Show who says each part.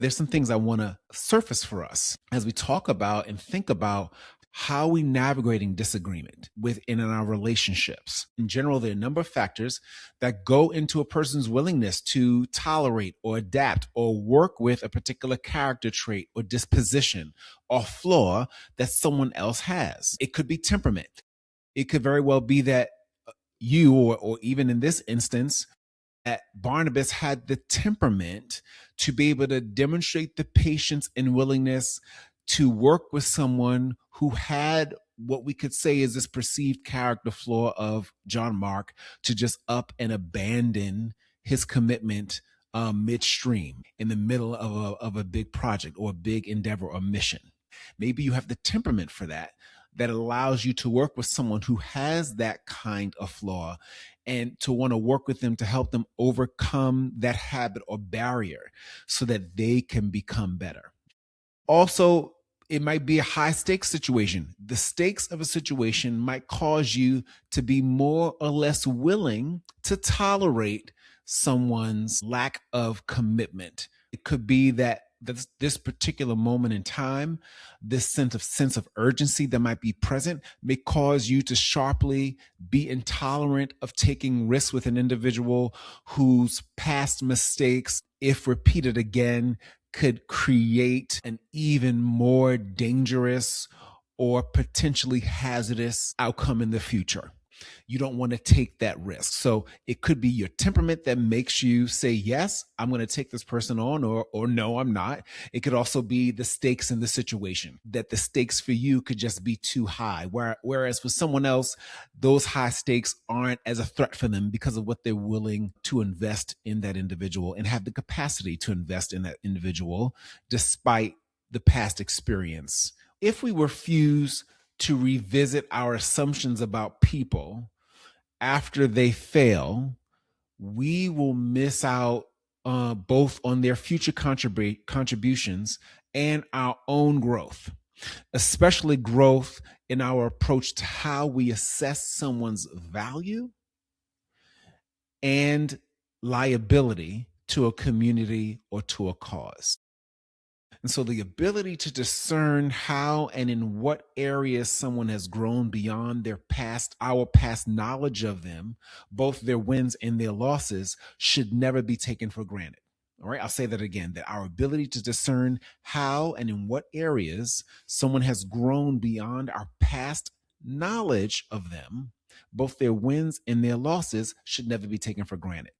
Speaker 1: there's some things I want to surface for us as we talk about and think about how we navigating disagreement within our relationships. In general, there are a number of factors that go into a person's willingness to tolerate or adapt or work with a particular character trait or disposition or flaw that someone else has. It could be temperament. It could very well be that you, or even in this instance, that Barnabas had the temperament to be able to demonstrate the patience and willingness to work with someone who had what we could say is this perceived character flaw of John Mark, to just up and abandon his commitment midstream in the middle of a big project or a big endeavor or mission. Maybe you have the temperament for that allows you to work with someone who has that kind of flaw and to want to work with them to help them overcome that habit or barrier so that they can become better. Also, it might be a high stakes situation. The stakes of a situation might cause you to be more or less willing to tolerate someone's lack of commitment. It could be that this particular moment in time, this sense of urgency that might be present may cause you to sharply be intolerant of taking risks with an individual whose past mistakes, if repeated again, could create an even more dangerous or potentially hazardous outcome in the future. You don't want to take that risk. So it could be your temperament that makes you say, yes, I'm going to take this person on, or no, I'm not. It could also be the stakes in the situation, that the stakes for you could just be too high. Whereas for someone else, those high stakes aren't as a threat for them because of what they're willing to invest in that individual and have the capacity to invest in that individual despite the past experience. If we refuse to revisit our assumptions about people after they fail, we will miss out both on their future contributions and our own growth, especially growth in our approach to how we assess someone's value and liability to a community or to a cause. And so the ability to discern how and in what areas someone has grown beyond our past knowledge of them, both their wins and their losses, should never be taken for granted. All right, I'll say that again, that our ability to discern how and in what areas someone has grown beyond our past knowledge of them, both their wins and their losses, should never be taken for granted.